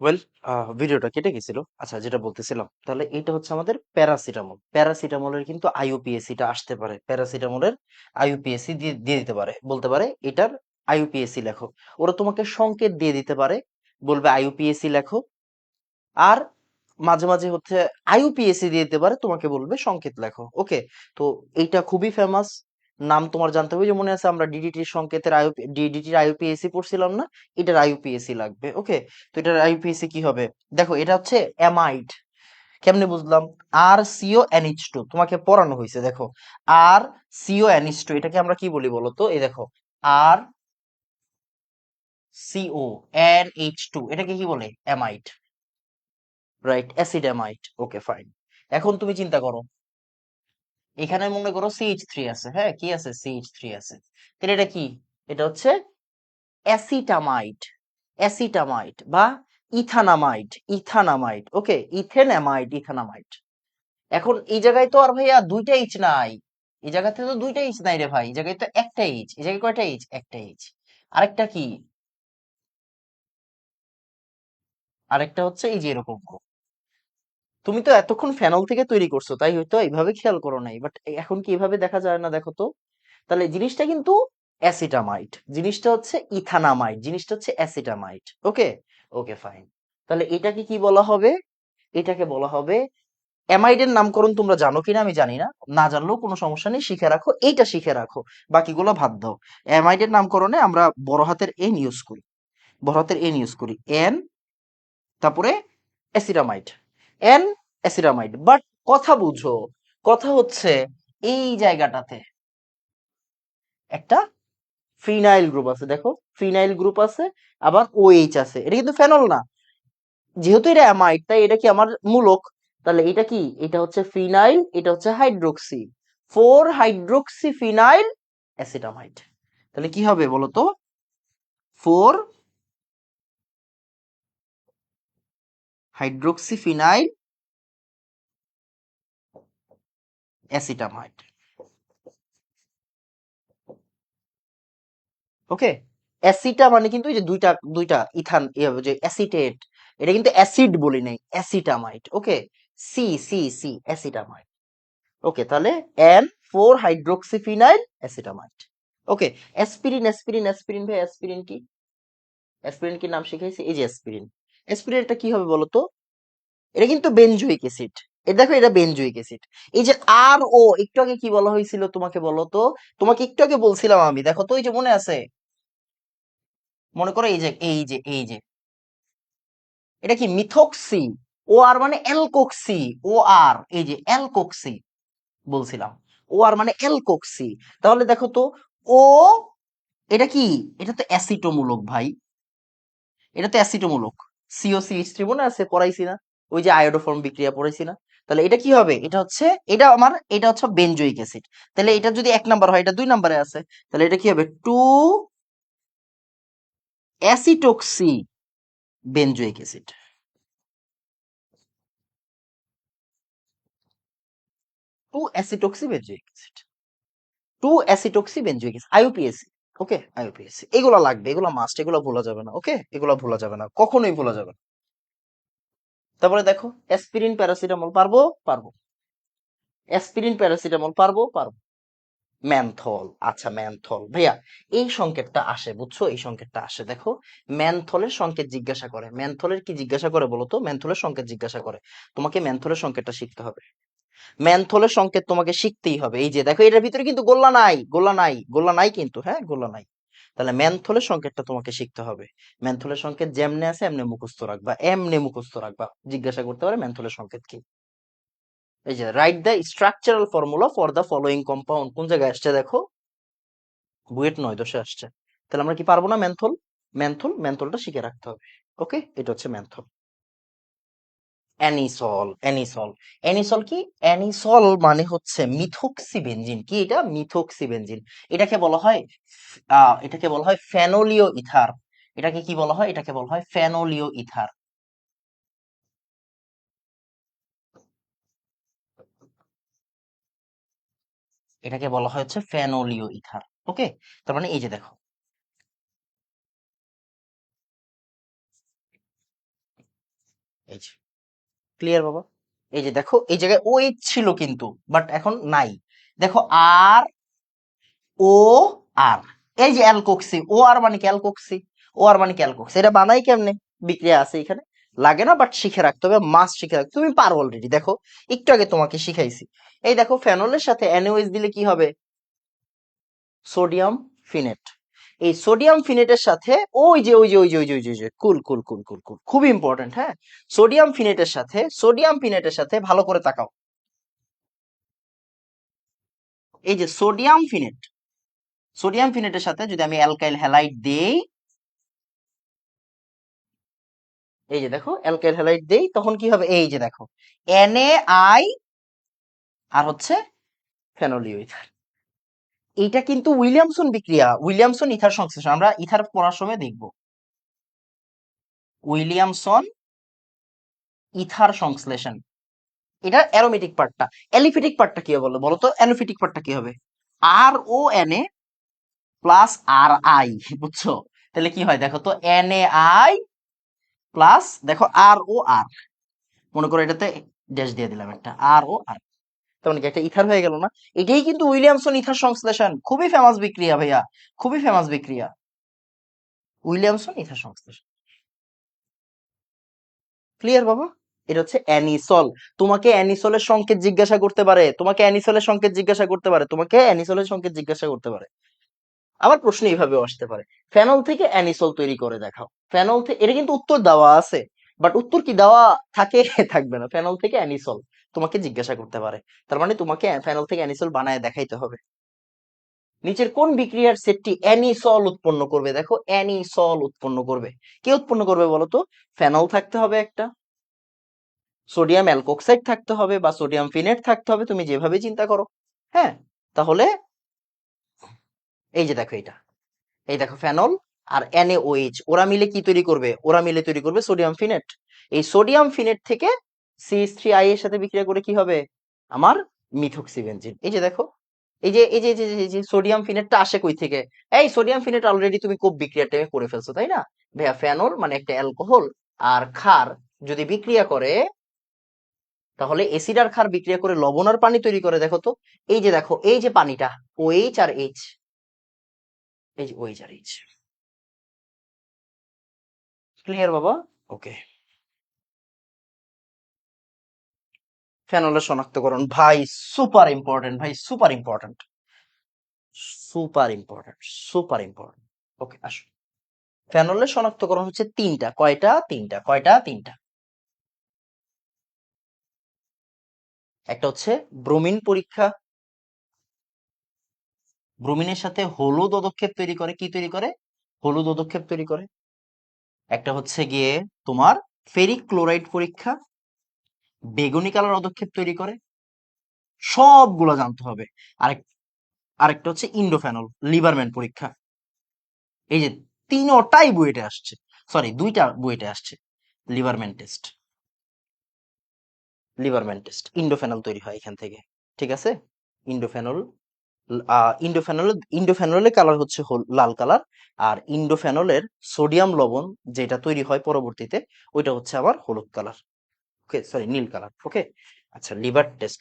Well, ভিডিওটা কেটে গেছিল। আচ্ছা, যেটা বলতেছিলাম, তাহলে এটা হচ্ছে আমাদের প্যারাসিটামল। প্যারাসিটামলের কিন্তু আইইউপিএসি টা আসতে পারে। প্যারাসিটামলের আইইউপিএসি দিয়ে দিয়ে দিতে পারে, বলতে পারে এটার আইইউপিএসি লেখো। ওরা তোমাকে সংকেত দিয়ে দিতে পারে, বলবে আইইউপিএসি লেখো। আর মাঝে মাঝে হচ্ছে আইইউপিএসি দিয়ে দিতে পারে, তোমাকে বলবে সংকেত লেখো। ওকে, তো এইটা খুবই ফেমাস। নাম তোমার জানতে হবে, যে মনে আছে আমরা ডিডিটির সংকেতের ডিডিটির আইইউপিএসি পড়ছিলাম না? এটার আইইউপিএসি লাগবে। ওকে, তো এটার আইইউপিএসি কি হবে? দেখো, এটা হচ্ছে অ্যামাইড। কেমনে বুঝলাম? আর সিও এনএইচ টু তোমাকে পড়ানো হয়েছে, দেখো। আর সিও এনএইচ টু এটাকে আমরা কি বলি বলো তো? এই দেখো, আর সিও এনএইচ টু এটাকে কি বলে? Amide. Right, acid amide. Okay, fine. এখন তুমি চিন্তা করো, এখানে মনে করো সিএইচ থ্রি আছে। হ্যাঁ, কি আছে? সিএইচ থ্রি আছে। তাহলে এটা কি? এটা হচ্ছে অ্যাসিটামাইড। অ্যাসিটামাইড বা ইথানামাইড। ইথানামাইড। ওকে, ইথেনামাইড, ইথানামাইড। এখন এই জায়গায় তো আর ভাইয়া দুইটা এইচ নাই। এই জায়গাতে তো দুইটা এইচ নাই রে ভাই, এই জায়গায় তো একটা এইচ। এই জায়গায় কয়টা এইচ? একটা এইচ। আরেকটা কি? আরেকটা হচ্ছে এই যে এরকম। তুমি তো এতক্ষণ ফেনল থেকে তৈরি করছো, তাই হয়তো এইভাবে খেয়াল করো নাই, বাট এখন কি এভাবে দেখা যায় না? দেখো তো। তাহলে জিনিসটা কিন্তু অ্যাসিটামাইড, জিনিসটা হচ্ছে ইথানামাইড, জিনিসটা হচ্ছে অ্যাসিটামাইড। ওকে, ওকে, ফাইন। তাহলে এটাকে কি বলা হবে? এটাকে বলা হবে অ্যামাইডের নামকরণ তোমরা জানো কিনা আমি জানি না, না জানলেও কোনো সমস্যা নেই, শিখে রাখো, এইটা শিখে রাখো, বাকিগুলো বাদ দাও। অ্যামাইডের নামকরণে আমরা বড় হাতের এন ইউজ করি। বড় হাতের এন ইউজ করি, এন, তারপরে অ্যাসিটামাইড। এন অ্যাসিটামাইড, বাট কথা বুঝো। কথা হচ্ছে এই জায়গাটাতে একটা ফিনাইল গ্রুপ আছে, দেখো। ফিনাইল গ্রুপ আছে, আবার ওএইচ আছে। এটা কিন্তু ফেনল না। যেহেতু এটা অ্যামাইড, তাই এটা কি আমার মূলক। তাহলে এটা কি? এটা হচ্ছে ফিনাইল, এটা হচ্ছে hydroxy. Four hydroxy phenyl acetamide. তাহলে কি হবে বলো তো? Four hydroxy phenyl acetamide. Okay, অ্যাসিটা মানে কিন্তু এই যে দুইটা দুইটা ইথান, যে অ্যাসিটেট, এটা কিন্তু অ্যাসিড বলি নাই, অ্যাসিটামাইড। ওকে, সি সি সি অ্যাসিটামাইড। ওকে, তাহলে এন ফোর হাইড্রোক্সিফিনাইল অ্যাসিটামাইড। ওকে, অ্যাসপিরিন অ্যাসপিরিন অ্যাসপিরিন ভাই, অ্যাসপিরিন কি? অ্যাসপিরিন কি নাম শিখাইছি? এই যে অ্যাসপিরিন। অ্যাসপিরিন এটা কি হবে বলো তো? এটা কিন্তু বেনজোইক অ্যাসিড। এ দেখো, এটা বেনজোইক অ্যাসিড। এই যে আর ও, একটু আগে কি বলা হয়েছিল তোমাকে বলো তো? তোমাকে একটু আগে বলছিলাম আমি, দেখো তো, এই যে মনে আছে? মনে করো এই যে এটা কি? মিথক্সি। ও আর মানে অ্যালকোক্সি। ও আর, এই যে অ্যালকোক্সি বলছিলাম। ও আর মানে অ্যালকোক্সি। তাহলে দেখো তো, ও, এটা কি? এটা তো অ্যাসিটোমূলক ভাই। এটা তো অ্যাসিটোমূলক। সিও সিএইচ থ্রি মনে আছে? পড়াইছি না? ওই যে আয়োডোফর্ম বিক্রিয়া পড়াইছি না? তাহলে এটা কি হবে? এটা হচ্ছে, এটা হচ্ছে বেনজোইক অ্যাসিড। তাহলে এটা যদি 1 নাম্বার হয়, এটা 2 নাম্বারে আছে। তাহলে এটা কি হবে? Two acetoxy benzoic acid. Two acetoxy benzoic acid. Two acetoxy benzoic acid, IUPAC. Okay, IUPAC এগুলো লাগবে, এগুলো মাস্ট, এগুলো ভোলা যাবে না। ওকে, এগুলো ভোলা যাবে না, কখনোই ভোলা যাবে না। তারপরে দেখো, অ্যাসপিরিন প্যারাসিটামল পারবো? পারবো। অ্যাসপিরিন প্যারাসিটামল পারবো? পারবো। ম্যানথল, আচ্ছা ম্যানথল ভাইয়া, এই সংকেতটা আসে, বুঝছো? এই সংকেতটা আসে, দেখো। ম্যানথলের সংকেত জিজ্ঞাসা করে। ম্যানথলের কি জিজ্ঞাসা করে বলো তো? ম্যানথলের সংকেত জিজ্ঞাসা করে। তোমাকে ম্যানথলের সংকেতটা শিখতে হবে। ম্যানথলের সংকেত তোমাকে শিখতেই হবে। এই যে দেখো, এটার ভিতরে কিন্তু গোল্লা নাই, গোল্লা নাই, গোল্লা নাই কিন্তু, হ্যাঁ, গোল্লা নাই। তাহলে ম্যানথলের সংকেতটা তোমাকে শিখতে হবে। ম্যানথলের সংকেত যেমনে আছে এমনি মুখস্থ রাখবা, এমনি মুখস্থ রাখবা। জিজ্ঞাসা করতে পারে ম্যানথলের সংকেত কি। এই যে write the structural formula for the following compound, কোন জায়গায় আসছে দেখো? বুয়েট 9 10 আসছে। তাহলে আমরা কি পারবো না ম্যানথল? ম্যানথলটা শিখে রাখতে হবে। ওকে, এটা হচ্ছে ম্যানথল। Anisole, anisole. অ্যানিসল কি? অ্যানিসল মানে হচ্ছে মিথোক্সি বেনজিন। কি এটা? Methoxy benzene. এটাকে বলা হয় এটাকে বলা হয় ফেনোলিও ইথার। এটাকে কি বলা হয়? এটাকে বলা হয় ফেনোলিও ইথার। এটাকে বলা হয় হচ্ছে ফেনোলিও ইথার। ওকে, তার মানে এই যে দেখো, এই যে ক্লিয়ার বাবা। এই যে দেখো এই জায়গায় ও এইচ ছিল কিন্তু, বাট এখন নাই। দেখো আর ও আর, এই যে অ্যালকোক্সি, ও আর মানে কি অ্যালকোক্সি, ও আর মানে কি অ্যালকোক্সি, এটা বানাই কেমনে? বিক্রিয়া আছে এখানে, লাগে না, বাট শিখে রাখতে হবে, মাস শিখে রাখতে, তুমি পারো অলরেডি। দেখো একটু আগে তোমাকে শিখাইছি। এই দেখো ফেনলের সাথে NaOH দিলে কি হবে? সোডিয়াম ফিনেট। এই সোডিয়াম ফিনেটের সাথে ওই যে কুল কুল কুল কুল কুল, খুব ইম্পর্টেন্ট, হ্যাঁ। সোডিয়াম ফিনেটের সাথে ভালো করে তাকাও। এই যে সোডিয়াম ফিনেটের সাথে যদি আমি অ্যালকাইল হ্যালাইড দেই, এই যে দেখো অ্যালকাইল হ্যালাইড দেই, তখন কি হবে? এই যে দেখো NaI আর হচ্ছে ফেনলিওইথার। এইটা কিন্তু উইলিয়ামসন বিক্রিয়া, উইলিয়ামসন ইথার সংশ্লেষণ, আমরা ইথার পড়ার সময় দেখবো। উইলিয়ামসন ইথার সংশ্লেষণ, এটা অ্যারোমেটিক পার্টটা। অ্যালিফেটিক পার্টটা কি হবে বলো তো? অ্যালিফেটিক পার্টটা কি হবে? RONA প্লাস RI, বুঝছো? তাহলে কি হয় দেখো তো, NaI প্লাস দেখো ROR, মনে করো এটাতে ড্যাশ দিয়ে দিলাম একটা, ROR, তার মানে কি একটা ইথার হয়ে গেল না? এটাই কিন্তু উইলিয়ামসন ইথার সংশ্লেষণ, খুবই ফেমাস বিক্রিয়া ভাইয়া, খুবই ফেমাস বিক্রিয়া, উইলিয়ামসন ইথার সংশ্লেষণ। ক্লিয়ার বাবা? এটা হচ্ছে অ্যানিসল। তোমাকে অ্যানিসলের সংকেত জিজ্ঞাসা করতে পারে, আবার প্রশ্ন এইভাবেও আসতে পারে, ফেনল থেকে অ্যানিসল তৈরি করে দেখাও। ফেনল থেকে, এটা কিন্তু উত্তর দেওয়া আছে, বাট উত্তর কি দেওয়া থাকে? থাকবে না। ফেনল থেকে অ্যানিসল তোমাকে জিজ্ঞাসা করতে পারে, তার মানে তোমাকে ফেনল থেকে অ্যানিসল বানায় দেখাইতে হবে। নিচের কোন বিক্রিয়ার সেটটি অ্যানিসল উৎপন্ন করবে? দেখো অ্যানিসল উৎপন্ন করবে, কে উৎপন্ন করবে বলো তো? ফেনল থাকতে হবে একটা, সোডিয়াম অ্যালকোক্সাইড থাকতে হবে, বা সোডিয়াম ফিনেট থাকতে হবে, তুমি যেভাবে চিন্তা করো, হ্যাঁ। তাহলে এই যে দেখো এটা, এই দেখো ফেনল আর NaOH, ওরা মিলে কি তৈরি করবে? ওরা মিলে তৈরি করবে সোডিয়াম ফিনেট। এই সোডিয়াম ফিনেট থেকে CH3I এর সাথে বিক্রিয়া করে কি হবে? আমার মিথক্সি বেনজিন। এই যে দেখো, এই যে সোডিয়াম ফিনেটটা আসে কই থেকে? এই সোডিয়াম ফিনেট অলরেডি তুমি কোপ বিক্রিয়ার টাইমে করে ফেলছো, তাই না? ভাইয়া ফেনল মানে একটা অ্যালকোহল আর ক্ষার যদি বিক্রিয়া করে, তাহলে এসিড আর ক্ষার বিক্রিয়া করে লবণ আর পানি তৈরি করে। দেখো তো, এই যে দেখো, এই যে পানিটা, OH আর H, এই যে OH আর H। ক্লিয়ার বাবা? ওকে। ফেনলের শনাক্তকরণ ভাই সুপার ইম্পর্টেন্ট, ভাই super important, super important, super important. Okay আসো, ফেনলের শনাক্তকরণ হচ্ছে তিনটা, কয়টা? তিনটা, কয়টা? তিনটা। একটা হচ্ছে ব্রোমিন পরীক্ষা, ব্রোমিনের সাথে হলুদ পদক্ষেপ তৈরি করে, কি তৈরি করে? হলুদ পদক্ষেপ তৈরি করে। একটা হচ্ছে গিয়ে তোমার ফেরিক ক্লোরাইড পরীক্ষা, বেগুনি কালার পদক্ষেপ তৈরি করে। সবগুলো জানতে হবে। আরেক আরেকটা হচ্ছে ইন্ডোফেনল লিভারম্যান পরীক্ষা। এই যে তিনটাই বুয়েটে আসছে, সরি দুইটা বুয়েটে আসছে। লিভারম্যান টেস্ট, ইন্ডোফেনল তৈরি হয় এখান থেকে, ঠিক আছে? ইন্ডোফেনল, ইন্ডোফেনলের কালার হচ্ছে লাল কালার, আর ইন্ডোফেনলের সোডিয়াম লবণ যেটা তৈরি হয় পরবর্তীতে, ওইটা হচ্ছে আবার হলুদ কালার, ওকে সরি নীল কালার, ওকে। আচ্ছা,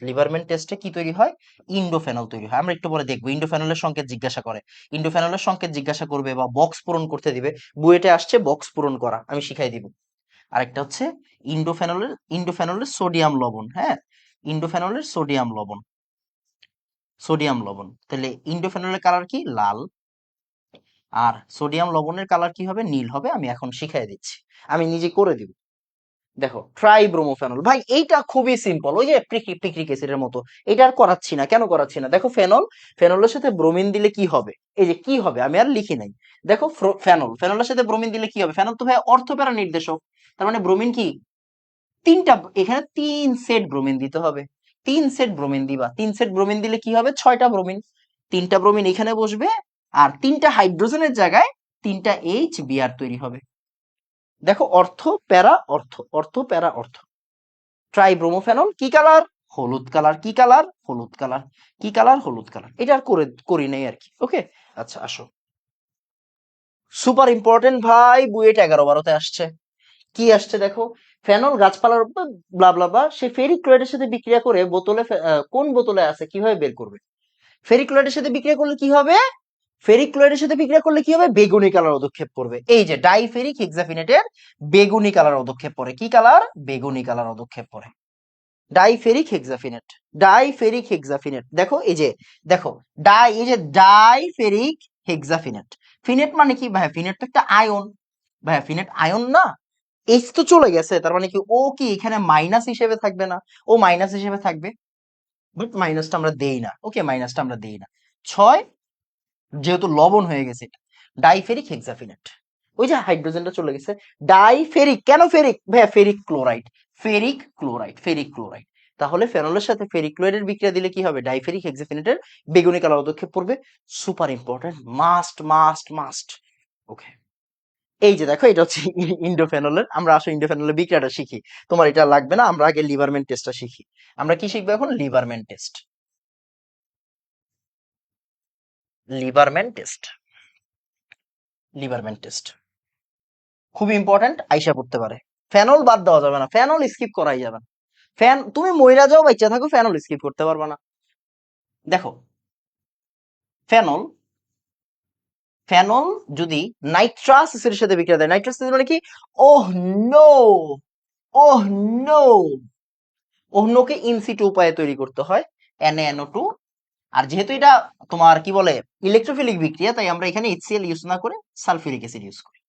লিভারম্যান টেস্টে কি তৈরি হয়? ইন্ডোফেনল তৈরি হয়। আমরা একটু পরে দেখবো ইন্ডোফেনলের সংকেত জিজ্ঞাসা করে, ইন্ডোফেনলের সংকেত জিজ্ঞাসা করবে বা বক্স পূরণ করতে দিবে, বুয়েটে আসছে বক্স পূরণ করা, আমি শিখাই দিব। আরেকটা হচ্ছে ইন্ডোফেনলের সোডিয়াম লবণ, হ্যাঁ, ইন্ডোফেনলের সোডিয়াম লবণ, তাহলে ইন্ডোফেনলের কালার কি? লাল, আর সোডিয়াম লবণের কালার কি হবে? নীল হবে। আমি এখন শিখাই দিচ্ছি, আমি নিজে করে দিব। দেখো ট্রাইব্রোমোফেনল, ভাই এইটা খুবই সিম্পল, ওই যে পিক্রিক অ্যাসিডের মতো। এটা আর করাচ্ছি না, কেন করাচ্ছি না? দেখো ফেনলের সাথে ব্রোমিন দিলে কি হবে? এই যে কি হবে, আমি আর লিখি নাই। দেখো ফেনলের সাথে ব্রোমিন দিলে কি হবে? ফেনল তো ভাই অর্থপ্যারা নির্দেশক, তার মানে ব্রোমিন কি? তিনটা, এখানে 3 সেট ব্রোমিন দিতে হবে। 3 সেট ব্রোমিন দিবা, 3 সেট ব্রোমিন দিলে কি হবে? 6টা ব্রোমিন। 3টা ব্রোমিন এখানে বসবে, আর 3টা হাইড্রোজেনের জায়গায় 3টা HBr তৈরি হবে। দেখো অর্থ প্যারা অর্থ, অর্থ প্যারা অর্থ। ট্রাইব্রোমোফেনল কি কালার? হলুদ কালার। কি কালার? হলুদ কালার। কি কালার? হলুদ কালার। এটা আর করি নাই আর কি, ওকে। আচ্ছা আসো, সুপার ইম্পর্টেন্ট ভাই, বুয়েট 11-12-তে আসছে। কি আসছে দেখো, ফেনল গাছপালার ব্লা ব্লা ব্লা, সে ফেরিক ক্লোরাইডের সাথে বিক্রিয়া করে বোতলে কোন বোতলে আছে কিভাবে বের করবে? ফেরিক ক্লোরাইডের সাথে বিক্রিয়া করলে কি হবে? ফেরিক ক্লোরাইডের সাথে বিক্রিয়া করলে কি হবে? বেগুনি কালার পদক্ষেপ করবে। এই যে ডাইফেরিক হেক্সাফিনেটের বেগুনি কালার পদক্ষেপ পড়ে। কি কালার? বেগুনি কালার পদক্ষেপ পড়ে। ডাইফেরিক হেক্সাফিনেট, ডাইফেরিক হেক্সাফিনেট, দেখো এই যে, দেখো এই যে ডাইফেরিক হেক্সাফিনেট। ফিনেট মানে কি ভাই? ফিনেট তো একটা আয়ন ভাই, ফিনেট আয়ন না? এইচ তো চলে গেছে, তার মানে কি ও কি এখানে মাইনাস হিসেবে থাকবে না? ও মাইনাস হিসেবে থাকবে, বাট মাইনাসটা আমরা দেই না। ওকে, মাইনাসটা আমরা দেই না। 6, যেহেতু লবণ হয়ে গেছে এটা, ডাইফেরিক হেক্সাফিনেট। ওই যে হাইড্রোজেনটা চলে গেছে। ডাইফেরিক, কেন ফেরিক ভাইয়া? Ferric chloride, ferric chloride, ferric chloride. তাহলে ফেনলের সাথে ফেরিক ক্লোরাইডের বিক্রিয়া দিলে কি হবে? ডাইফেরিক হেক্সাফিনেটের বেগুনি কালার পদক্ষেপ পড়বে। Super important, must must must. Okay, এই যে দেখো, এটা হচ্ছে ইন্ডোফেনলের। আমরা আসলে ইন্ডোফেনলের বিক্রিয়াটা শিখি, তোমার এটা লাগবে না। আমরা আগে লিভারম্যান টেস্টটা শিখি। আমরা কি শিখবো এখন? লিভারম্যান টেস্ট। লিভারম্যান টেস্ট, লিভারম্যান টেস্ট খুব ইম্পর্টেন্ট, আইসা পড়তে পারে। ফেনল বাদ দেওয়া যাবে না, ফেনল স্কিপ করাই যাবে না। তুমি মইরা যাও বাচ্চা থাকো, ফেনল স্কিপ করতে পারবা না। দেখো, ফেনল, ফেনল যদি নাইট্রাস অ্যাসিডের সাথে বিক্রিয়া দেয়, নাইট্রাস অ্যাসিড মানে কি? ওহ নো, ওহ নো, ওহ নোকে ইনসিটু উপায়ে তৈরি করতে হয়, NaNO2। আর যেহেতু এটা তোমার কি বলে ইলেকট্রোফিলিক বিক্রিয়া, তাই আমরা এখানে HCl ইউজ না করে সালফিউরিক অ্যাসিড ইউজ করি।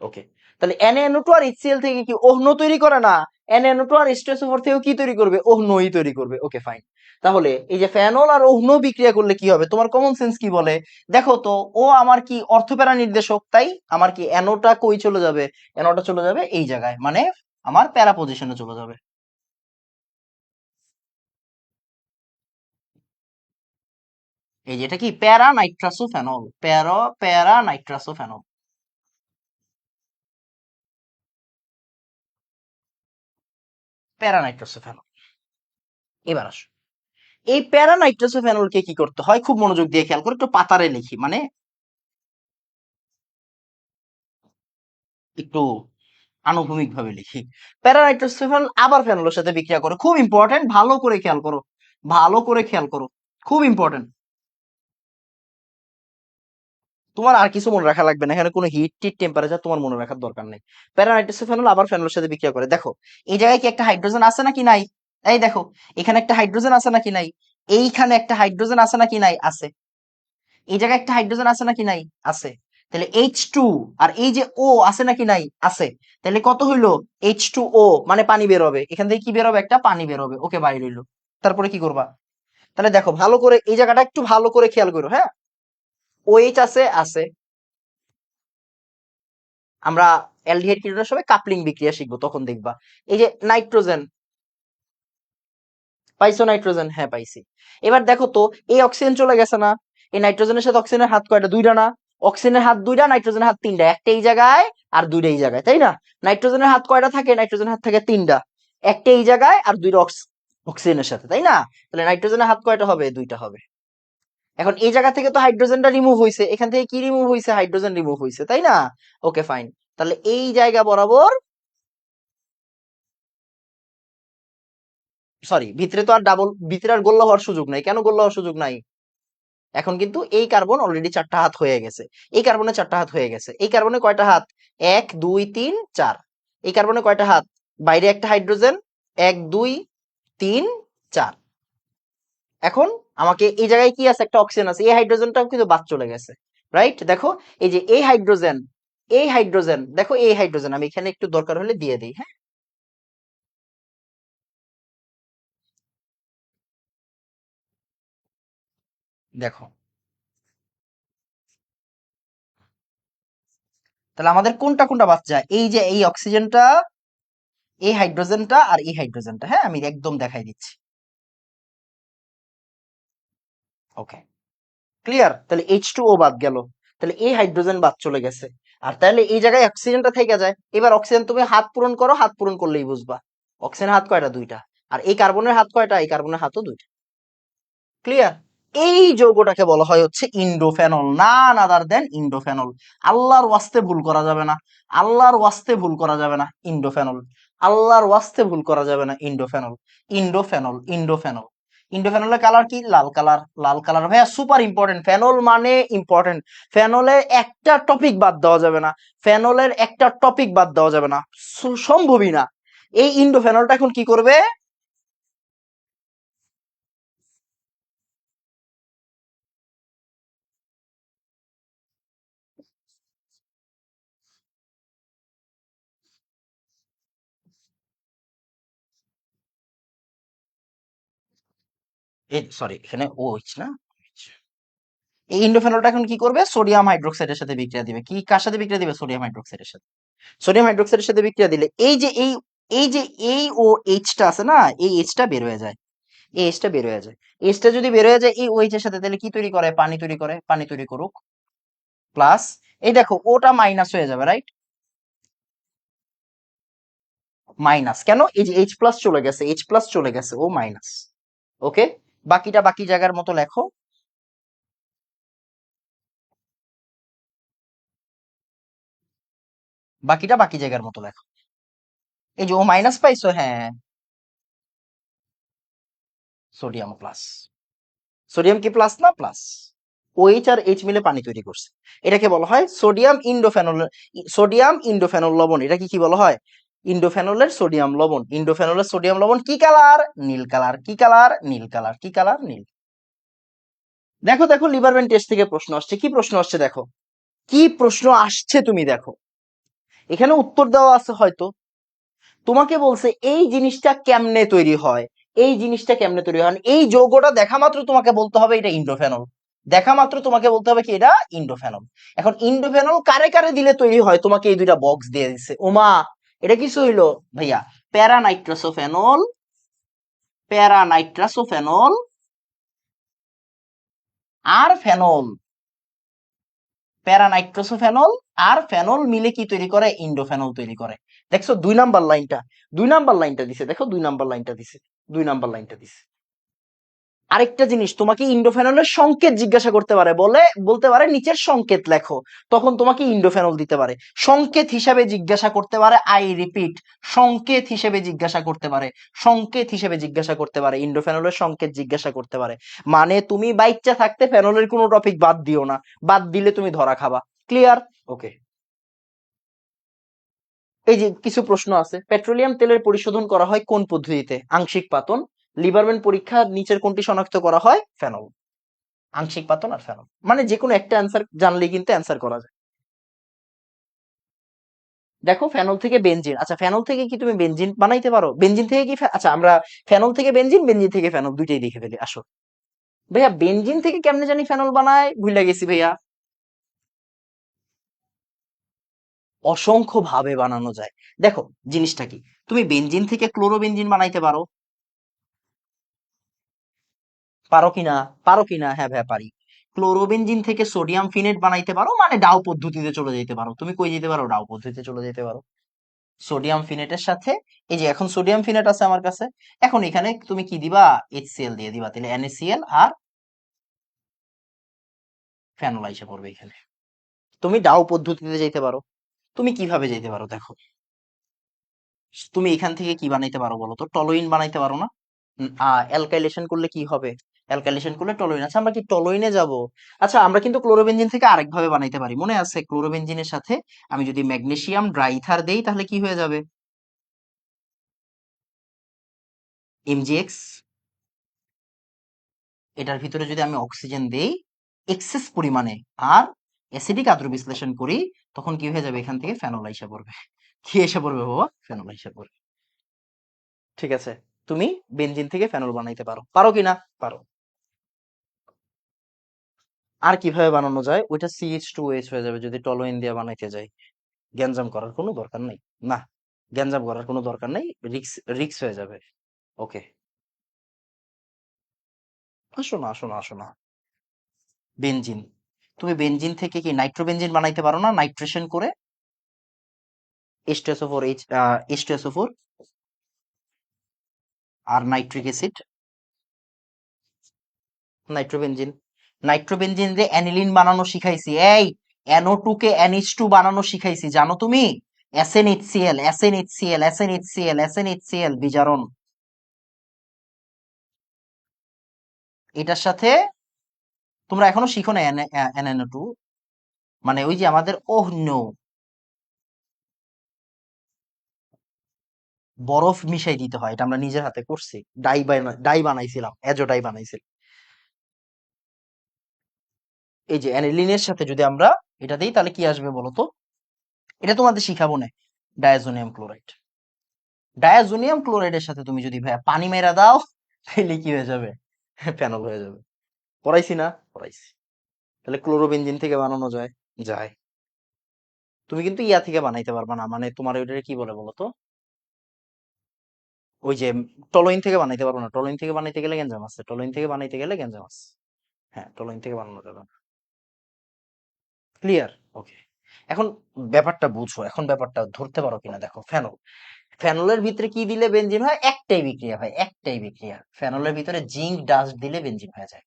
ওকে, তাহলে NaNO2 আর HCl থেকে কি ওহনো তৈরি করে না? NaNO2 আর H2SO4 থেকেও কি তৈরি করবে? ওহনোই তৈরি করবে। Okay fine. তাহলে এই যে ফেনল আর ওহনো বিক্রিয়া করলে কি হবে? তোমার কমন সেন্স কি বলে? দেখো তো, ও আমার কি অর্থপ্যারা নির্দেশক, তাই আমার কি অ্যানোটা কই চলে যাবে? অ্যানোটা চলে যাবে এই জায়গায়, মানে আমার প্যারা পজিশনে চলে যাবে। এই যে এটা কি? প্যারা নাইট্রাসোফেনল, প্যারা নাইট্রাসোফেনল, প্যারা নাইট্রাসোফেনল। এবার আসো, এই প্যারা নাইট্রাসোফেনলকে কি করতে হয়? খুব মনোযোগ দিয়ে খেয়াল করে, একটু পাতারে লিখি, মানে একটু আনুভূমিক ভাবে লিখি। প্যারা নাইট্রাসোফেনল আবার ফেনলের সাথে বিক্রিয়া করে, খুব ইম্পর্টেন্ট, ভালো করে খেয়াল করো, ভালো করে খেয়াল করো, খুব ইম্পর্টেন্ট। তোমার আর কিছু মনে রাখা লাগবে না, এখানে কোনো হিট টিট টেম্পারেচার তোমার মনে রাখার দরকার নেই। প্যারা নাইট্রাসোফেনল আবার ফেনলের সাথে বিক্রিয়া করে, দেখো এই জায়গায় কি একটা হাইড্রোজেন আছে নাকি নাই? এই দেখো, এখানে একটা হাইড্রোজেন আছে নাকি নাই? এইখানে একটা হাইড্রোজেন আছে নাকি নাই? আছে। এই জায়গায় একটা হাইড্রোজেন আছে নাকি নাই? আছে। তাহলে H2 আর এই যে O আছে নাকি নাই? আছে। তাহলে কত হইলো? H2O, মানে পানি বের হবে এখান থেকে, কি বের হবে? একটা পানি বের হবে। ওকে, বাইরে হইলো। তারপরে কি করবা? তাহলে দেখো ভালো করে এই জায়গাটা একটু ভালো করে খেয়াল করো, হ্যাঁ। OH আছে, আছে। আমরা অ্যালডিহাইড কিটোনের সময় কাপলিং বিক্রিয়া শিখবো, তখন দেখবা। এই যে নাইট্রোজেন, পাইছো নাইট্রোজেন? হ্যাঁ পাইছি। এবার দেখো তো, এই অক্সিজেন চলে গেছে না? এই নাইট্রোজেনের সাথে অক্সিজেনের হাত কয়টা? দুইটা না? অক্সিজেনের হাত দুইটা, নাইট্রোজেনের হাত তিনটা, একটা এই জায়গায় আর দুইটা এই জায়গায়, তাই না? নাইট্রোজেনের হাত কয়টা থাকে? নাইট্রোজেনের হাত থাকে তিনটা, একটা এই জায়গায় আর দুইটা অক্সিজেনের সাথে, তাই না? তাহলে নাইট্রোজেনের হাত কয়টা হবে? দুইটা হবে। এখন এই জায়গা থেকে তো হাইড্রোজেনটা রিমুভ হয়েছে, এখান থেকে কি রিমুভ হয়েছে? হাইড্রোজেন রিমুভ হয়েছে, তাই না? Okay fine. তাহলে এই জায়গা বরাবর, সরি, ভিতরে তো আর ভিতরে আর গোল্লা হওয়ার সুযোগ নাই। কেন গোল্লা হওয়ার সুযোগ নাই? এখন কিন্তু এই কার্বন অলরেডি চারটা হাত হয়ে গেছে, এই কার্বনে চারটা হাত হয়ে গেছে। এই কার্বনে কয়টা হাত? 1 2 3 4। এই কার্বনে কয়টা হাত? বাইরে একটা হাইড্রোজেন, 1 2 3 4। এখন আমাকে এই জায়গায় কি আছে? একটা অক্সিজেন আছে, এই হাইড্রোজেনটাও কিন্তু বাদ চলে গেছে, রাইট? দেখো এই যে এই হাইড্রোজেন, এই হাইড্রোজেন, দেখো এই হাইড্রোজেন আমি এখানে একটু দরকার হলে দিয়ে দিই, হ্যাঁ। দেখো, তাহলে আমাদের কোনটা কোনটা বাদ যায়? এই যে এই অক্সিজেনটা, এই হাইড্রোজেনটা আর এই হাইড্রোজেনটা, হ্যাঁ আমি একদম দেখাই দিচ্ছি। ওকে, ক্লিয়ার? তাহলে H2O বাদ গেল, তাহলে এই হাইড্রোজেন বাদ চলে গেছে। আর তাহলে এই জায়গায় অক্সিজেনটা থেকে যায়। এবার অক্সিজেন তুমি হাত পূরণ করো, হাত পূরণ করলেই বুঝবা। অক্সিজেনের হাত কয়টা? দুইটা। আর এই কার্বনের হাত কয়টা? এই কার্বনের হাতও দুইটা। ক্লিয়ার? এই যৌগটাকে বলা হয় হচ্ছে ইন্ডোফেনল, নান আদার দেন ইন্ডোফেনল। আল্লাহর ওয়াস্তে ভুল করা যাবে না, আল্লাহর ওয়াস্তে ভুল করা যাবে না, ইন্ডোফেনল। আল্লাহর ওয়াস্তে ভুল করা যাবে না, ইন্ডোফেনল। ইন্ডোফেনল, ইন্ডোফেনল। ইন্ডোফেনলের কালার কি? লাল কালার। লাল কালার ভাইয়া সুপার ইম্পর্টেন্ট, ফেনল মানে ইম্পর্টেন্ট। ফেনলের একটা টপিক বাদ দেওয়া যাবে না, ফেনলের একটা টপিক বাদ দেওয়া যাবে না, সম্ভবই না। এই ইন্ডোফেনলটা এখন কি করবে? এই সরি, এখানে ও OH না। এই ইন্ডোফেনলটা এখন কি করবে? সোডিয়াম হাইড্রোক্সাইডের সাথে বিক্রিয়া দিবে। কি কার সাথে বিক্রিয়া দিবে? সোডিয়াম হাইড্রোক্সাইডের সাথে। সোডিয়াম হাইড্রোক্সাইডের সাথে বিক্রিয়া দিলে এই যে এই ও এইচটা আছে না, এই এইচটা বের হয়ে যায়। এই এইচটা বের হয়ে যায়। এইচটা যদি বের হয়ে যায় এই ওএইচ এর সাথে, তাহলে কি তৈরি করে? পানি তৈরি করে। পানি তৈরি করুক। প্লাস এই দেখো ওটা মাইনাস হয়ে যাবে, রাইট? মাইনাস কেন? এই যে এইচ প্লাস চলে গেছে, এইচ প্লাস চলে গেছে, ও মাইনাস। ওকে, বাকিটা বাকি জায়গার মতো লেখো। বাকিটা বাকি জায়গার মতো লেখো। এই যে ও মাইনাস পাইছো, হ্যাঁ। Sodium plus. সোডিয়াম কি প্লাস না? প্লাস। ওএইচ আর এইচ মিলে পানি তৈরি করছে। এটাকে বলা হয় সোডিয়াম ইন্ডোফেনল। সোডিয়াম ইন্ডোফেনল লবণ। এটা কি কি বলা হয়? ইন্ডোফেনলের সোডিয়াম লবণ। ইন্ডোফেনলের সোডিয়াম লবণ কি কালার? নীল কালার। কি কালার? নীল কালার। কি কালার? নীল। দেখো দেখো, লিবারম্যান টেস্ট থেকে প্রশ্ন আসছে। কি প্রশ্ন আসছে দেখো, কি প্রশ্ন আসছে তুমি দেখো। এখানে উত্তর দেওয়া আছে হয়তো। তোমাকে বলছে এই জিনিসটা কেমনে তৈরি হয়, এই জিনিসটা কেমনে তৈরি হয়, এই যৌগটা দেখা মাত্র তোমাকে বলতে হবে এটা ইন্ডোফেনল। দেখা মাত্র তোমাকে বলতে হবে কি এটা ইন্ডোফেনল। এখন ইন্ডোফেনল কারে কারে দিলে তৈরি হয়, তোমাকে এই দুইটা বক্স দিয়ে দিচ্ছে। ওমা, এটা কিছু হইলো ভাইয়া? প্যারানাইট্রাসোফেনল, প্যারানাইট্রাসোফেনল আর ফেনল। প্যারানাইট্রোসোফেনল আর ফেনল মিলে কি তৈরি করে? ইন্ডোফেনল তৈরি করে। দেখছো 2 নাম্বার লাইনটা, 2 নাম্বার লাইনটা দিছে, দেখো 2 নাম্বার লাইনটা দিছে, 2 নাম্বার লাইনটা দিছে। আরেকটা জিনিস, তোমাকে ইন্ডোফেনলের সংকেত জিজ্ঞাসা করতে পারে, বলতে পারে নিচের সংকেত লেখো, তখন তোমাকে ইন্ডোফেনল দিতে পারে। সংকেত হিসাবে জিজ্ঞাসা করতে পারে, আই রিপিট, সংকেত হিসেবে জিজ্ঞাসা করতে পারে, সংকেত হিসেবে জিজ্ঞাসা করতে পারে, ইন্ডোফেনলের সংকেত জিজ্ঞাসা করতে পারে। মানে তুমি বাচ্চা থাকতে ফেনলের কোনো টপিক বাদ দিও না, বাদ দিলে তুমি ধরা খাবা। ক্লিয়ার? ওকে। এই যে কিছু প্রশ্ন আছে, পেট্রোলিয়াম তেলের পরিশোধন করা হয় কোন পদ্ধতিতে? আংশিক পাতন। লিবারম্যান পরীক্ষা নিচের কোনটি শনাক্ত করা হয়? ফেনল। আংশিক পাতন আর ফেনল, মানে যে কোনো একটা অ্যান্সার জানলেই কিন্তু অ্যান্সার করা যায়। দেখো ফেনল থেকে বেনজিন, আচ্ছা ফেনল থেকে কি তুমি বেনজিন বানাইতে পারো? বেনজিন থেকে কি আচ্ছা আমরা ফেনল থেকে বেনজিন, বেনজিন থেকে ফেনল দুইটাই দেখে ফেলি, আসো। ভাইয়া বেনজিন থেকে কেমনে জানি ফেনল বানায়, ভুলে গেছি ভাইয়া। অসংখ্য ভাবে বানানো যায়। দেখো জিনিসটা কি, তুমি বেনজিন থেকে ক্লোরোবেনজিন বানাইতে পারো। পারো কিনা? পারো কিনা? হ্যাঁ ভাইয়া পারি। ক্লোরোবেনজিন থেকে সোডিয়াম ফিনেট বানাইতে পারো, মানে ডাউ পদ্ধতিতে চলে যেতে পারো। তুমি কই যেতে পারো? ডাউ পদ্ধতিতে চলে যেতে পারো। সোডিয়াম ফিনেটের সাথে, এই যে এখন সোডিয়াম ফিনেট আছে আমার কাছে, এখন এখানে তুমি কি দিবা? HCl দিয়ে দিবা, তাহলে NaCl আর ফেনল আইসা পড়বে এখানে। তুমি ডাউ পদ্ধতিতে যেতে পারো। তুমি কিভাবে যেতে পারো দেখো, তুমি এখান থেকে কি বানাইতে পারো বলো তো? টলোইন বানাইতে পারো না? অ্যালকাইলেশন করলে কি হবে? অ্যালকাইলেশন করলে টলোইন। আচ্ছা আমরা কি টলোইনে যাব? আচ্ছা আমরা কিন্তু ক্লোরোবেনজিন থেকে আরেক ভাবে বানাইতে পারি, মনে আছে? ক্লোরোবেনজিনের সাথে আমি যদি ম্যাগনেসিয়াম ড্রাইথার দেই তাহলে কি হয়ে যাবে? MgX। এটার ভিতরে যদি আমি অক্সিজেন দেই এক্সেস পরিমাণে, আর অ্যাসিডিক আদ্র বিশ্লেষণ করি, তখন কি হয়ে যাবে? এখান থেকে ফেনল আইসা পড়বে। কি এসে পড়বে বাবা? ফেনল আইসা পড়বে। ঠিক আছে, তুমি বেনজিন থেকে ফেনল বানাইতে পারো, পারো কিনা? পারো। আর কিভাবে বানানো যায়? ওইটা CH2OH হয়ে যাবে যদি টলোইন দিয়ে বানাইতে যাই। গ্যাঞ্জাম করার কোনো দরকার নেই। না, গ্যাঞ্জাম করার কোনো দরকার নেই, রিক্স, রিক্স হয়ে যাবে। ওকে, আসো না, আসো না, আসো না। বেনজিন, তুমি বেনজিন থেকে কি নাইট্রোবেনজিন বানাইতে পারো না নাইট্রেশন করে? H2SO4 আর নাইট্রিক অ্যাসিড। নাইট্রোবেনজিন। নাইট্রোবেনজিন রে অ্যানিলিন বানানো শিখাইছি। এই NO2 কে NH2 বানানো শিখাইছি, জানো তুমি? SNHCl, SNHCl, SNHCl, SNHCl বিজারণ। এটার সাথে তোমরা এখনো শিখো না NNO2, মানে ওই যে আমাদের ওহ নো, বরফ মিশাই দিতে হয়। এটা আমরা নিজের হাতে করছি। ডাই বানাইছিলাম, এজো ডাই বানাইছিলাম। এই যে অ্যানিলিনের সাথে যদি আমরা এটা দিই তাহলে কি আসবে বলো তো? এটা তোমাদের শিখাবো না। Diazonium chloride. ডায়াজোনিয়াম ক্লোরাইডের সাথে তুমি যদি ভাইয়া পানি মেরা দাও তাহলে কি হয়ে যাবে? ফেনল হয়ে যাবে। পড়াইছি না? পড়াইছি। তাহলে ক্লোরোবেনজিন থেকে বানানো যায়? যায়। তুমি কিন্তু ইয়া থেকে বানাইতে পারবা না, মানে তোমার ওইটারে কি বলে বলো তো? ওই যে টলোইন থেকে বানাইতে পারবো না। টলোইন থেকে বানাইতে গেলে গ্যাঞ্জাম আছে। টলোইন থেকে বানাইতে গেলে গ্যাঞ্জাম আছে। হ্যাঁ, টলোইন থেকে বানানো যাবে না। ক্লিয়ার? ওকে। এখন ব্যাপারটা বুঝো, এখন ব্যাপারটা ধরতে পারো কিনা দেখো। ফেনল, ফেনলের ভিতরে কি দিলে বেনজিন হয়? একটাই বিক্রিয়া হয়, একটাই বিক্রিয়া। ফেনলের ভিতরে জিঙ্ক ডাস্ট দিলে বেনজিন হয়ে যায়।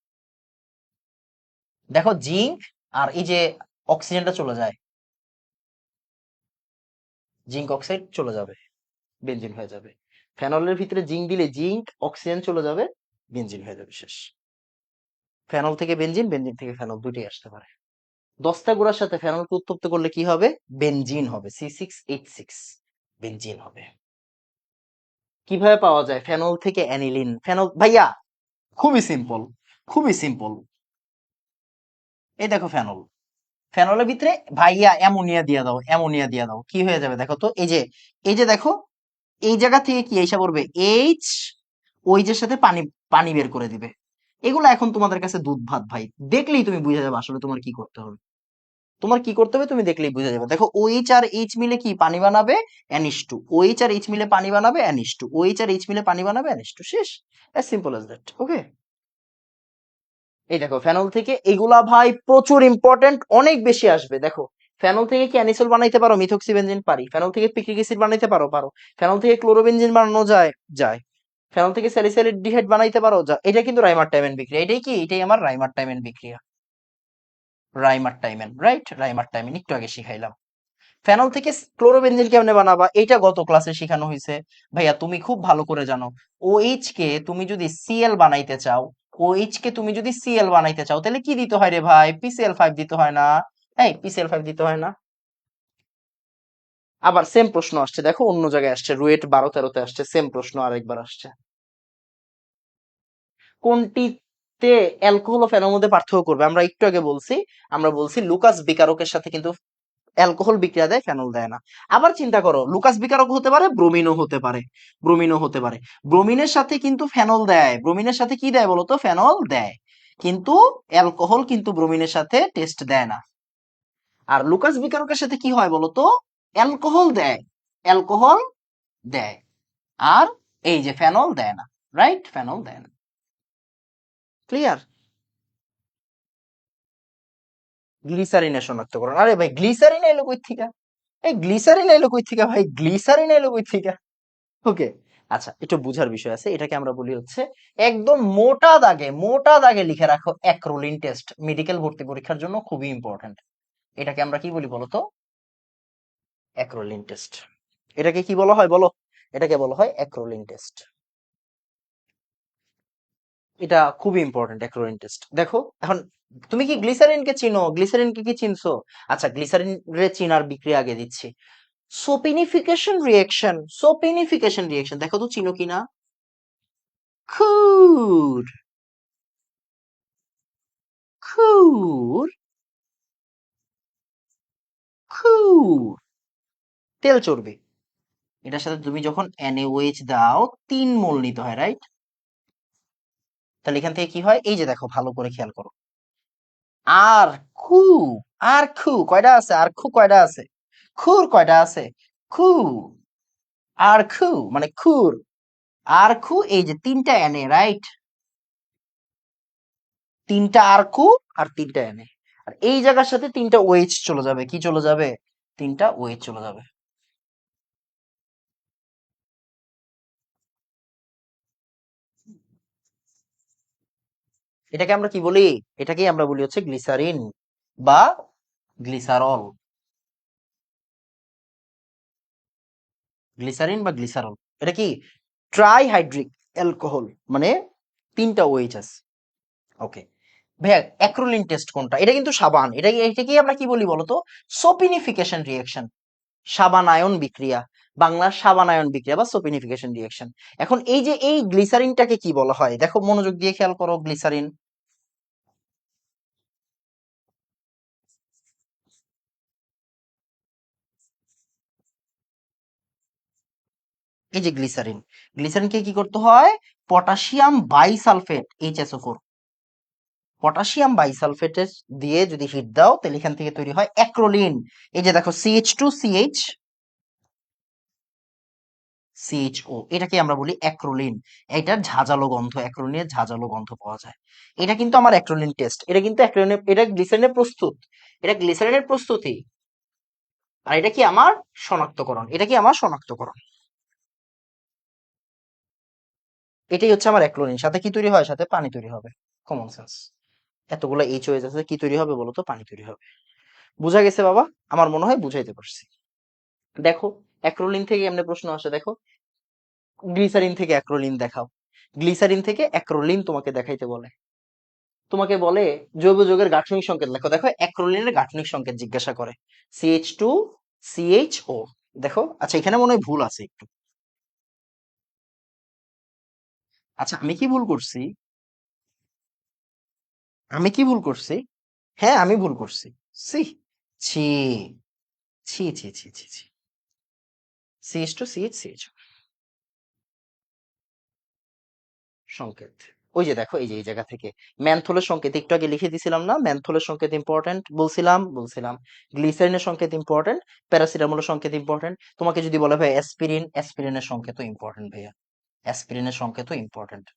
দেখো জিঙ্ক আর এই যে অক্সিজেনটা চলে যায়, জিঙ্ক অক্সাইড চলে যাবে, বেনজিন হয়ে যাবে। ফেনলের ভিতরে জিঙ্ক দিলে জিঙ্ক অক্সিজেন চলে যাবে, বেনজিন হয়ে যাবে, শেষ। ফেনল থেকে বেনজিন, বেনজিন থেকে ফেনল, দুইটাই আসতে পারে। দস্তা গুঁড়ার সাথে ফেনলকে উত্তপ্ত করলে কি হবে? বেনজিন হবে, C6H6 বেনজিন হবে। কিভাবে পাওয়া যায় ফেনল থেকে অ্যানিলিন? ফেনল ভাইয়া খুবই সিম্পল, খুবই সিম্পল। এই দেখো ফেনল, ফেনলের ভিতরে ভাইয়া অ্যামোনিয়া দিয়ে দাও, অ্যামোনিয়া দিয়ে দাও, কি হয়ে যাবে দেখো তো? এই যে দেখো, এই জায়গা থেকে কি এসে পড়বে? এইচ, ওই যে সাথে পানি, পানি বের করে দিবে। এগুলো এখন তোমাদের কাছে দুধ ভাত ভাই, দেখলেই তুমি বুঝে যাবে আসলে তোমার কি করতে হবে। তোমার কি করতে হবে তুমি দেখলেই বুঝে যাবে। দেখো OH আর H মিলে কি পানি বানাবে? NH2। OH আর H মিলে পানি বানাবে NH2। OH আর H মিলে পানি বানাবে NH2, শেষ। as simple as that, ওকে। এই দেখো ফেনল থেকে এগুলা ভাই প্রচুর ইম্পর্টেন্ট, অনেক বেশি আসবে। দেখো ফেনল থেকে কি অ্যানিসোল বানাইতে পারো? মিথক্সিবেনজিন পারি। ফেনল থেকে পিক্রিক অ্যাসিড বানাইতে পারো? পারো। ফেনল থেকে ক্লোরোবেনজিন বানানো যায়? যায়। ফেনল থেকে স্যালিসাইলডিহাইড বানাইতে পারো? এটা কিন্তু রাইমার টাইমেন বিক্রিয়া। এটাই কি? এটাই আমার রাইমার টাইমেন বিক্রিয়া। রাইমার টাইমেন, রাইট, রাইমার টাইমেন একটু আগে শিখাইলাম। ফেনল থেকে ক্লোরোবেনজিন কেমনে বানাবা? এটা গত ক্লাসে শেখানো হয়েছে। ভাইয়া তুমি খুব ভালো করে জানো, OH কে তুমি যদি Cl বানাইতে চাও, OH কে তুমি যদি Cl বানাইতে চাও তাহলে কি দিতে হয় রে ভাই? PCl5 দিতে হয় না? এই PCl5 দিতে হয় না? আবার সেম প্রশ্ন আসছে, দেখো অন্য জায়গায় আসছে, রুয়েট 12-13-তে আসছে, সেম প্রশ্ন আরেকবার আসছে। কোনটিতে অ্যালকোহল ও ফেনলের মধ্যে পার্থক্য করবে? আমরা একটু আগে বলছি, আমরা বলছি লুকাস বিকারকের সাথে কিন্তু অ্যালকোহল বিক্রিয়া দেয়, ফেনল দেয় না। আবার চিন্তা করো, লুকাস বিকারক হতে পারে, ব্রোমিনও হতে পারে, ব্রোমিনও হতে পারে। ব্রোমিনের সাথে কিন্তু ফেনল দেয়। ব্রোমিনের সাথে কি দেয় বলতো? ফেনল দেয়। কিন্তু অ্যালকোহল কিন্তু ব্রোমিনের সাথে টেস্ট দেয় না। আর লুকাস বিকারকের সাথে কি হয় বলতো? অ্যালকোহল দেয়, অ্যালকোহল দেয়, আর এই যে ফেনল দেয় না, রাইট, ফেনল দেয় না। ক্লিয়ার? গ্লিসারিনের শনাক্তকরণ, আরে ভাই গ্লিসারিন এলো কই থেকে? এই গ্লিসারিন এলো কই থেকে ভাই? গ্লিসারিন এলো কই থেকে? ওকে, আচ্ছা একটু বুঝার বিষয় আছে। এটাকে আমরা বলি হচ্ছে একদম মোটা দাগে, মোটা দাগে লিখে রাখো, অ্যাক্রোলিন টেস্ট মেডিকেল ভর্তি পরীক্ষার জন্য খুবই ইম্পর্টেন্ট। এটাকে আমরা কি বলি বলতো? Acrolein test. এটাকে কি বলা হয় বলো? এটাকে বলা হয় অ্যাক্রোলিন টেস্ট। এটা খুবই ইম্পর্টেন্ট, অ্যাক্রোলিন টেস্ট। দেখো এখন তুমি কি গ্লিসারিনকে চিনো? গ্লিসারিনকে কি চিনছো? আচ্ছা গ্লিসারিন রে চিনার বিক্রিয়া আগে দিচ্ছি। সোপিনিফিকেশন রিঅ্যাকশন, সোপিনিফিকেশন রিঅ্যাকশন দেখো তো চিনো কিনা? খুর, খুর, খুর, তেল চর্বি। এটার সাথে তুমি যখন NaOH দাও 3 মোল নিতে হয়, রাইট? তাহলে এখান থেকে কি হয়? এই যে দেখো ভালো করে খেয়াল করো, আর খু, আর খু কয়টা আছে? আর খু কয়টা আছে? খুর কয়টা আছে? খু, আর খু মানে খুর, আর খু, এই যে 3টা Na, রাইট? 3টা আর খু আর 3টা Na। আর এই জায়গার সাথে 3টা OH চলে যাবে, কি চলে যাবে? 3টা OH চলে যাবে। এটাকে আমরা কি বলি? এটাকেই আমরা বলি হচ্ছে গ্লিসারিন বা গ্লিসারল। গ্লিসারিন বা গ্লিসারল, এটা কি ট্রাইহাইড্রিক অ্যালকোহল, মানে তিনটা ওএইচ আছে। ওকে ভাইয়া, অ্যাক্রোলিন টেস্ট কোনটা? এটা কিন্তু সাবান। এটা কি আমরা কি বলি বলতো? সোপিনিফিকেশন রিঅ্যাকশন, সাবানায়ন বিক্রিয়া। বাংলা সাবানায়ন বিক্রিয়া বা সোপিনিফিকেশন রিঅ্যাকশন। এখন এই যে এই গ্লিসারিনটাকে কি বলা হয়, দেখো মনোযোগ দিয়ে খেয়াল করো। গ্লিসারিন, এই যে গ্লিসারিন, গ্লিসারিনকে কি করতে হয়? Potassium bisulphate, HSO4, potassium bisulphate দিয়ে যদি হিট দাও তাহলে এখান থেকে তৈরি হয় অ্যাক্রোলিন। এই যে দেখো CH2CH CHO, এটাকে আমরা বলি অ্যাক্রোলিন। এটার ঝাঁঝালো গন্ধ, অ্যাক্রোলিনের ঝাঁঝালো গন্ধ পাওয়া যায়। এটা কিন্তু আমার অ্যাক্রোলিন টেস্ট, এটা কিন্তু অ্যাক্রোলিনের, এটা গ্লিসারিনের প্রস্তুত, এটা গ্লিসারিনের প্রস্তুতি। আর এটা কি আমার শনাক্তকরণ, এটা কি আমার শনাক্তকরণ। এটাই হচ্ছে আমার অ্যাক্রোলিন। সাথে কি তৈরি হয়? সাথে পানি তৈরি হবে। Common sense. এতগুলো এইচ হয়ে যাচ্ছে, কি তৈরি হবে বলো তো? পানি তৈরি হবে। বুঝা গেছে বাবা? আমার মনে হয় বুঝাইতে পারছি। দেখো, অ্যাক্রোলিন থেকে এমনি প্রশ্ন আসে, দেখো গ্লিসারিন থেকে অ্যাক্রোলিন দেখাও, গ্লিসারিন থেকে অ্যাক্রোলিন তোমাকে দেখাইতে বলে, তোমাকে বলে জৈব যৌগের গাঠনিক সংকেত লেখো, দেখো অ্যাক্রোলিনের গাঠনিক সংকেত জিজ্ঞাসা করে, CH2CHO। দেখো, আচ্ছা এখানে মনে হয় ভুল আছে একটু। আচ্ছা আমি কি ভুল করছি? আমি কি ভুল করছি? হ্যাঁ আমি ভুল করছি। সি, ছি, ছি। CH2CH CH সংকেত, ওই যে দেখো, এই যে এই জায়গা থেকে ম্যানথোলের সংকেত একটু আগে লিখে দিছিলাম না? ম্যানথোলের সংকেত ইম্পর্টেন্ট বলছিলাম। গ্লিসারিনের সংকেত ইম্পর্টেন্ট, প্যারাসিটামলের সংকেত ইম্পর্টেন্ট। তোমাকে যদি বলে ভাই অ্যাসপিরিন, অ্যাসপিরিনের সংকেতও ইম্পর্টেন্ট ভাইয়া, অ্যাসপিরিনের সংকেতও important.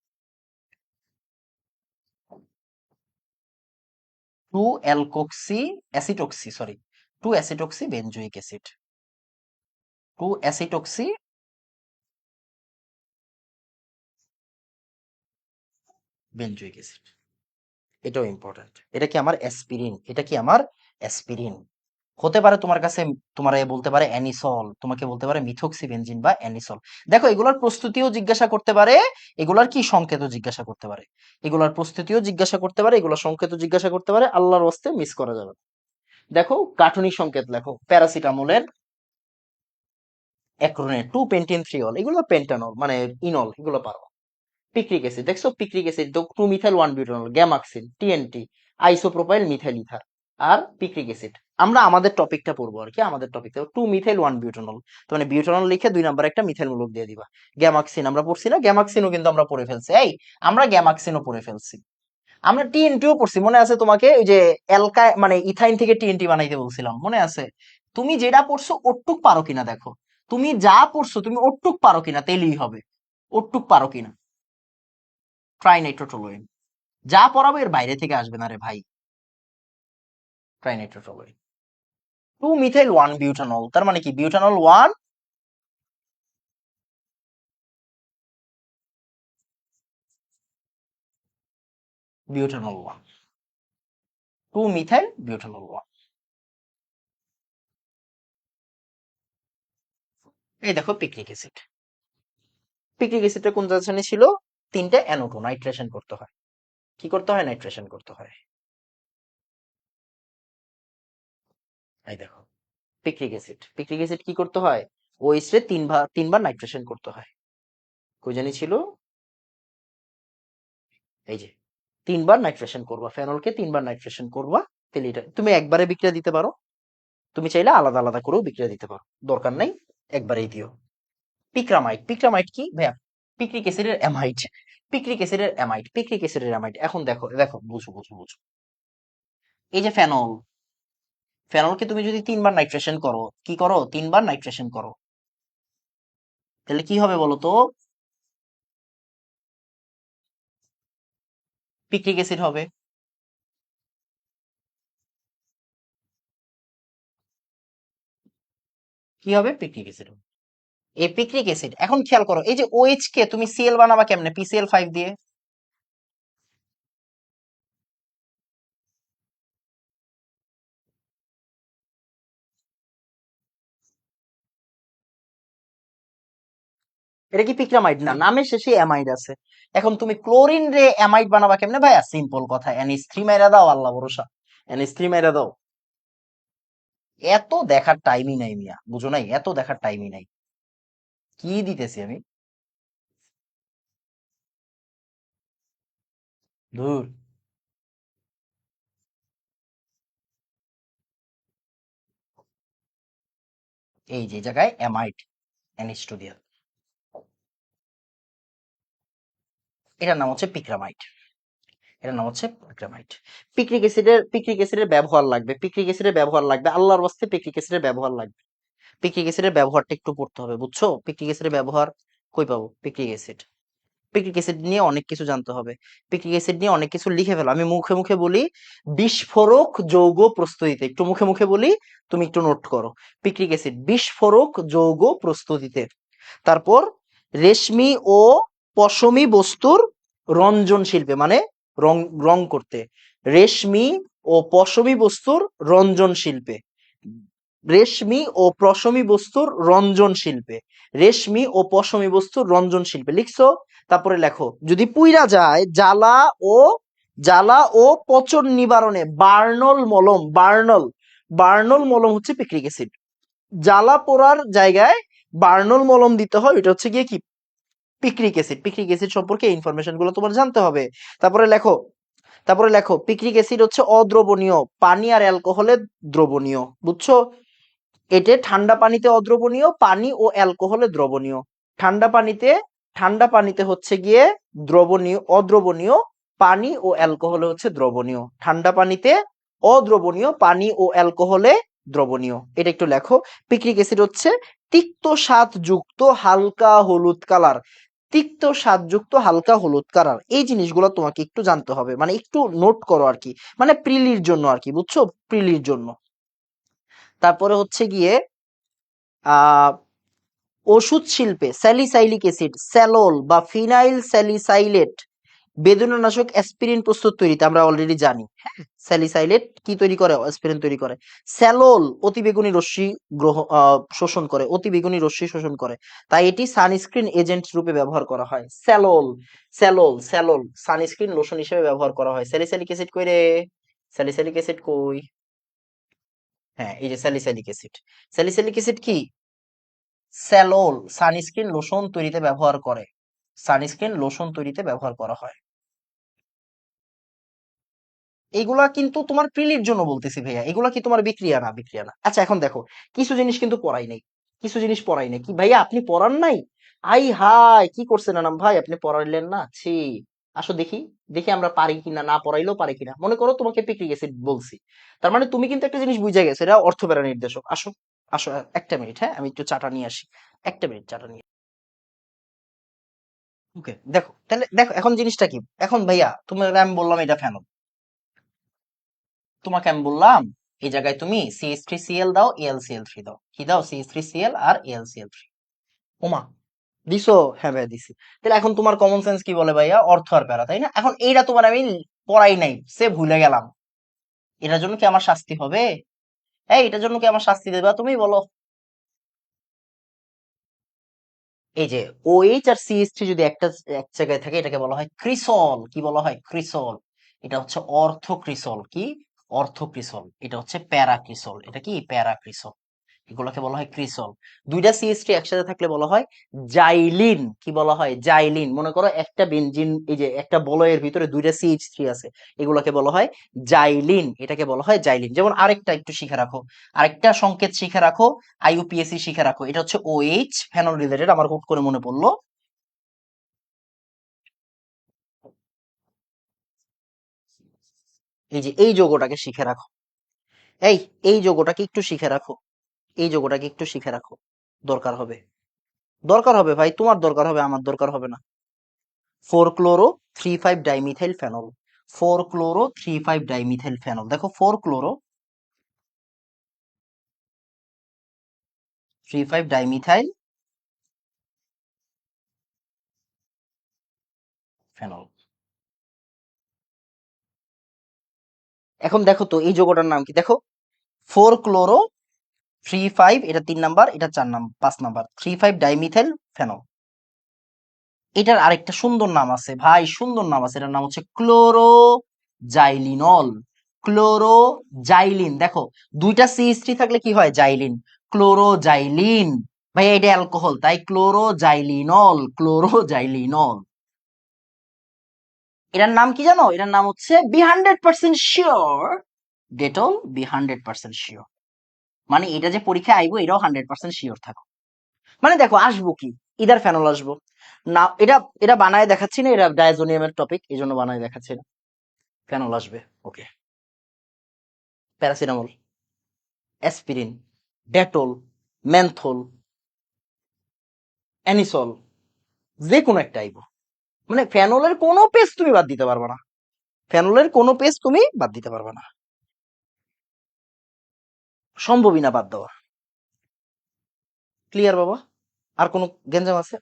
Two alkoxy acetoxy, sorry, two acetoxy benzoic acid, two acetoxy benzoic acid, এটাও ইম্পর্টেন্ট। এটা কি আমার অ্যাসপিরিন, এটা কি আমার অ্যাসপিরিন। হতে পারে তোমার কাছে, তোমার বলতে পারে অ্যানিসল, তোমাকে বলতে পারে মিথোক্সিবেনজিন বা অ্যানিসল। দেখো এগুলার প্রস্তুতিও জিজ্ঞাসা করতে পারে, এগুলার কি সংকেতও জিজ্ঞাসা করতে পারে, এগুলার প্রস্তুতিও জিজ্ঞাসা করতে পারে, এগুলোর সংকেতও জিজ্ঞাসা করতে পারে। আল্লাহর ওয়াস্তে মিস করা যাবে না। দেখো গাঠনিক সংকেত লেখো, প্যারাসিটামলের অ্যাক্রোনিম টু পেন্টিন থ্রিঅল, এগুলো পেন্টানল মানে ইনল, এগুলো পারো। পিক্রিক অ্যাসিড, দেখছো picric acid, two methyl one butanol, gammexane, TNT, isopropyl methyl ether, আর পিক্রিক অ্যাসিড। আমরা আমাদের টপিকটা পড়বো আর কি, আমাদের topic two methyl one butanol, তো মানে বিউটানল লিখে 2 নাম্বার একটা মিথাইল মূলক দিয়ে দিবা। গ্যামাক্সিন আমরা পড়ছি না? গ্যামাক্সিনও কিন্তু আমরা পড়ে ফেলছি, এই আমরা গ্যামাক্সিনও পড়ে ফেলছি। আমরা TNTও পড়ছি, মনে আছে তোমাকে? ওই যে অ্যালকা মানে ইথাইন থেকে TNT বানাইতে বলছিলাম, মনে আছে? তুমি যেটা পড়ছো ওটুক পারো কিনা দেখো, তুমি যা পড়ছো তুমি ওটুক পারো কিনা, তেলেই হবে। ওটুক পারো কিনা, ট্রাইনাইট্রোটোলুইন। যা পড়াবো এর বাইরে থেকে আসবে না রে ভাই। Trinitrotoluene, two methyl one butanol, তার মানে কি butanol one, butanol one, two methyl butanol one. এই দেখো পিক্রিক অ্যাসিড, পিক্রিক অ্যাসিডটা কোন জায়গায় ছিল? 3টে NO2 নাইট্রেশন করতে হয়। কি করতে হয়? নাইট্রেশন করতে হয়। এই দেখো পিক্রিক অ্যাসিড, পিক্রিক অ্যাসিড কি করতে হয়? OH রে তিনবার নাইট্রেশন করতে হয়। কই জানি ছিল, এই যে 3বার নাইট্রেশন করবা, ফেনলকে 3বার নাইট্রেশন করবা, তাহলে এটা তুমি একবারে বিক্রিয়া দিতে পারো। তুমি চাইলে আলাদা আলাদা করেও বিক্রিয়া দিতে পারো, দরকার নাই একবারেই দিও। পিক্রামাইড, পিক্রামাইড কি ভাইয়া? পিক্রিক অ্যাসিডের অ্যামাইড, পিক্রিক অ্যাসিডের অ্যামাইড, পিক্রিক অ্যাসিডের অ্যামাইড। এখন দেখো দেখো, বুঝো। এই যে ফেনল, ফেনলকে তুমি যদি 3বার নাইট্রেশন করো, কি করো? 3বার নাইট্রেশন করো, তাহলে কি হবে বলো তো? পিক্রিক অ্যাসিড হবে। কি হবে? Picric acid. এই পিক্রিক অ্যাসিড, এখন খেয়াল করো, এই যে OH কে তুমি Cl বানাবা কেমনে? PCl5 দিয়ে। এটা কি পিকরামাইড না? নামের শেষে অ্যামাইড আছে। এখন তুমি ক্লোরিন রে অ্যামাইড বানাবা কেমনে ভাইয়া? সিম্পল কথা, NH3 মাইরা দাও, আল্লাহ ভরসা। NH3 মাইরা দাও। এত দেখার টাইমই নাই মিয়া, বুঝো নাই? এত দেখার টাইমই নাই। কি দিতেছি আমি? ধুর। এই যে জায়গায় অ্যামাইড NH2 দিয়ে, এটার নাম হচ্ছে পিকরামাইড। এটার নাম হচ্ছে পিকরামাইড। পিক্রিক অ্যাসিডের ব্যবহার লাগবে, পিক্রিক অ্যাসিডের ব্যবহার লাগবে, আল্লাহর বাস্তে পিক্রিক অ্যাসিডের ব্যবহার লাগবে। পিক্রিক অ্যাসিডের ব্যবহারটা একটু পড়তে হবে, বুঝছো? পিক্রিক অ্যাসিডের ব্যবহার কই পাবো? পিক্রিক অ্যাসিড, পিক্রিক অ্যাসিড নিয়ে অনেক কিছু জানতে হবে। পিক্রিক অ্যাসিড নিয়ে অনেক কিছু লিখে ফেলো, আমি মুখে মুখে বলি। বিস্ফোরক যৌগ প্রস্তুতিতে, একটু মুখে মুখে বলি, তুমি একটু নোট করো। পিক্রিক অ্যাসিড বিস্ফোরক যৌগ প্রস্তুতিতে। তারপর রেশমি ও পশমি বস্তুর রঞ্জন শিল্পে, মানে রং রং করতে। রেশমি ও পশমি বস্তুর রঞ্জন শিল্পে। রেশমি ও পশমি বস্তুর রঞ্জন শিল্পে। রেশমি ও পশমি বস্তুর রঞ্জন শিল্পে লিখছো। তারপরে লেখো, যদি পুইরা যায় জ্বালা ও পচন নিবারণে বার্নল মলম, বার্নল মলম হচ্ছে পিক্রিক অ্যাসিড। জ্বালা পোড়ার জায়গায় বার্নল মলম দিতে হয়, এটা হচ্ছে গিয়ে কি? Picric acid. পিক্রিক অ্যাসিড সম্পর্কে ইনফরমেশন গুলো তোমার জানতে হবে। তারপরে লেখো, পিক্রিক অ্যাসিড হচ্ছে অদ্রবণীয়, পানি আর অ্যালকোহলে দ্রবণীয়, বুঝছো? এতে ঠান্ডা পানিতে অদ্রবণীয়, পানি ও অ্যালকোহলে দ্রবণীয়। ঠান্ডা পানিতে ঠান্ডা পানিতে হচ্ছে গিয়ে দ্রবণীয়, অদ্রবণীয়, পানি ও অ্যালকোহলে হচ্ছে দ্রবণীয়। ঠান্ডা পানিতে অদ্রবণীয়, পানি ও অ্যালকোহলে দ্রবণীয়, এটা একটু লেখো। পিক্রিক অ্যাসিড হচ্ছে তিক্ত স্বাদ যুক্ত হালকা হলুদ কালার। তিক্ত স্বাদযুক্ত হালকা হলুদ কালার, এই জিনিসগুলো তোমাকে একটু জানতে হবে, মানে একটু নোট করো আর কি, মানে প্রিলির জন্য আর কি, বুঝছো? প্রিলির জন্য। তারপরে হচ্ছে গিয়ে আহ ওষুধ শিল্পে স্যালিসাইলিক অ্যাসিড, স্যালোল বা ফিনাইল স্যালিসাইলেট বেদনানাশক অ্যাসপিরিন প্রস্তুত তৈরিতে, আমরা অলরেডি জানি। হ্যাঁ, স্যালিসাইলেট কি তৈরি করে? অ্যাসপিরিন তৈরি করে। স্যালোল অতিবেগুনি রশ্মি শোষণ করে, অতিবেগুনি রশ্মি শোষণ করে, তাই এটি সানস্ক্রিন এজেন্ট রূপে ব্যবহার করা হয়। স্যালোল সানস্ক্রিন লোশন হিসেবে ব্যবহার করা হয়। স্যালিসাইলিক অ্যাসিড কই রে? স্যালিসাইলিক অ্যাসিড কই? হ্যাঁ, এই যে স্যালিসাইলিক অ্যাসিড। স্যালিসাইলিক অ্যাসিড কি? স্যালোল সানস্ক্রিন লোশন তৈরিতে ব্যবহার করে, সানস্ক্রিন লোশন তৈরিতে ব্যবহার করা হয়। এগুলা কিন্তু তোমার প্রিলির জন্য বলতেছি ভাইয়া, এগুলা কি তোমার বিক্রিয়া না? বিক্রিয়া না। আচ্ছা এখন দেখো, কিছু জিনিস কিন্তু পড়াই নাই, কিছু জিনিস পড়াই নাই। কি ভাইয়া আপনি পড়ান নাই? আই হাই, কি করছেন আনাম ভাই, আপনি পড়াইলেন না? ছি। আসো দেখি, দেখি আমরা পারি কিনা, না পড়াইলেও পারি কিনা। মনে করো তোমাকে পিক্রিক অ্যাসিড বলছি, তার মানে তুমি কিন্তু একটা জিনিস বুঝে গেছো, এটা অর্থপ্যারা নির্দেশক। আসো, আসো একটা মিনিট, হ্যাঁ আমি একটু চাটা নিয়ে আসি। একটা মিনিট, চাটা নিয়ে। ওকে, দেখো তাহলে, দেখো এখন জিনিসটা কি। এখন ভাইয়া তোমাকে আমি বললাম এটা ফেনল, তোমাকে আমি বললাম এই জায়গায় তুমি CH3Cl দাও, AlCl3 দাও। কি দাও? CH3Cl আর AlCl3। ওমা, দিছো? হ্যাঁ ভাইয়া দিছি। তাহলে এখন তোমার কমন সেন্স কি বলে ভাইয়া? অর্থ আর প্যারা, তাই না? এখন এইটা তোমার আমি পড়াই নাই, সে ভুলে গেলাম, এটার জন্য কি আমার শাস্তি হবে? এই, এটার জন্য কি আমার শাস্তি দেবা তুমি, বলো? এই যে OH আর CH3 যদি একটা এক জায়গায় থাকে, এটাকে বলা হয় ক্রিসল। কি বলা হয়? ক্রিসল। এটা হচ্ছে অর্থ ক্রিসল। কি? অর্থ ক্রিসল। এটা হচ্ছে প্যারা ক্রিসল। এটা কি? প্যারা ক্রিসল। এগুলোকে বলা হয় ক্রিসল। দুইটা CH3 একসাথে থাকলে বলা হয় জাইলিন। কি বলা হয়? জাইলিন। মনে করো একটা বেনজিন, এই যে একটা বলয়ের ভিতরে দুইটা CH3 আছে, এগুলোকে বলা হয় জাইলিন। এটাকে বলা হয় জাইলিন। যেমন আরেকটা একটু শিখে রাখো, আরেকটা সংকেত শিখে রাখো, IUPAC শিখে রাখো। এটা হচ্ছে OH, ফেনল রিলেটেড, আমার হুট করে মনে পড়লো। এই যে এই যৌগটাকে শিখে রাখো। এই এই যৌগটাকে একটু শিখে রাখো, এই যৌগটাকে একটু শিখে রাখো, দরকার হবে। দরকার হবে ভাই, তোমার দরকার হবে, আমার দরকার হবে না। 4-chloro-3,5-dimethyl phenol। 4-chloro-3,5-dimethyl phenol, দেখো 4-chloro-3,5-dimethyl phenol। এখন দেখো তো এই যৌগটার নাম কি, দেখো। 4-chloro-3,5, এটা 3 নাম্বার, এটা 4 নাম্বার, 5 নাম্বার, 3,5-dimethyl phenol। এটার আরেকটা সুন্দর নাম আছে ভাই, সুন্দর নাম আছে, এটার নাম হচ্ছে ক্লোরোজাইলিনল। ক্লোরোজাইলিন, দেখো দুইটা CH3 থাকলে কি হয়, জাইলিন। ক্লোরোজাইলিন, ভাই এটা অ্যালকোহল, তাই ক্লোরোজাইলিনল। এটার নাম কি জানো, এটার নাম হচ্ছে be 100% sure, Dettol be 100% sure. মানে এটা যে পরীক্ষায় আইবো এটাও 100% শিওর থাকো। মানে দেখো আসবো কি, ইদার ফেনল আসবো না, এটা এটা বানায় দেখাচ্ছি না, এটা ডায়াজোনিয়ামের টপিক, এই জন্য বানায় দেখাচ্ছি না। ফেনল আসবে, okay. Paracetamol, aspirin, Dettol, menthol, anisole, যে কোনো একটা আইবো। মানে ফেনলের কোনো পেজ তুমি বাদ দিতে পারবে না, ফেনলের কোনো পেজ তুমি বাদ দিতে পারবে না, সম্ভবই না বাদ দেওয়া। ক্লিয়ার বাবা? আর কোনো গেঞ্জাম আছে?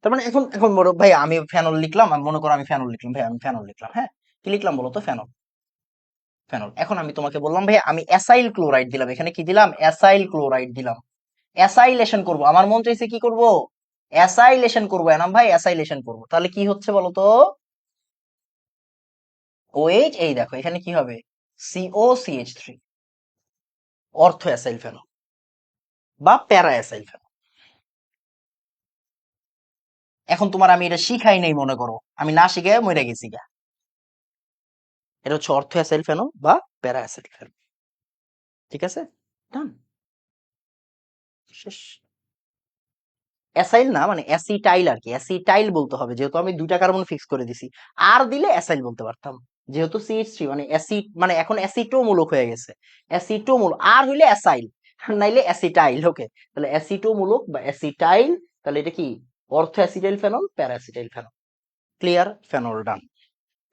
তার মানে এখন এখন বড় ভাই আমি ফেনল লিখলাম, আমি মনে করো আমি ফেনল লিখলাম, ভাই আমি ফেনল লিখলাম, হ্যাঁ কি লিখলাম বলো তো, ফেনল। ফেনল, এখন আমি তোমাকে বললাম ভাই আমি অ্যাসাইল ক্লোরাইড দিলাম, এখানে কি দিলাম, অ্যাসাইল ক্লোরাইড দিলাম। অ্যাসাইলেশন করব, আমার মন চাইছে কি করব, অ্যাসাইলেশন করব, এনাম ভাই অ্যাসাইলেশন করব, তাহলে কি হচ্ছে বলো তো, OH, এই দেখো এখানে কি হবে, COCH3, অর্থ অ্যাসাইল ফেনল বা প্যারা অ্যাসাইল ফেনল। এখন তোমার আমি এটা শিখাই নেই মনে করো, আমি না শিখে মরে গেছি গা, এটা হচ্ছে অর্থ অ্যাসাইল ফেনল বা প্যারা অ্যাসাইল ফেনল। ঠিক আছে, ডান, শেষ। অ্যাসাইল না, মানে অ্যাসিটাইল আর কি, অ্যাসিটাইল বলতে হবে, যেহেতু আমি দুইটা কার্বন ফিক্স করে দিছি। আর দিলে অ্যাসাইল বলতে পারতাম, যেহেতু CH3 মানে অ্যাসিড, মানে এখন অ্যাসিটোমূলক হয়ে গেছে, অ্যাসিটোমূলক, আর হইলে অ্যাসাইল, নাইলে অ্যাসিটাইল, ওকে। তাহলে অ্যাসিটোমূলক বা অ্যাসিটাইল, তাহলে এটা কি, অর্থ অ্যাসিটাইল ফেনল, প্যারা অ্যাসিটাইল ফেনল। ক্লিয়ার, ফেনল ডান।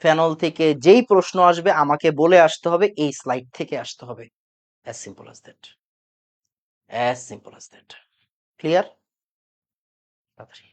ফেনল থেকে যেই প্রশ্ন আসবে আমাকে বলে আসতে হবে, এই স্লাইড থেকে আসতে হবে, as simple as that, as simple as that. Clear? তাড়াতাড়ি।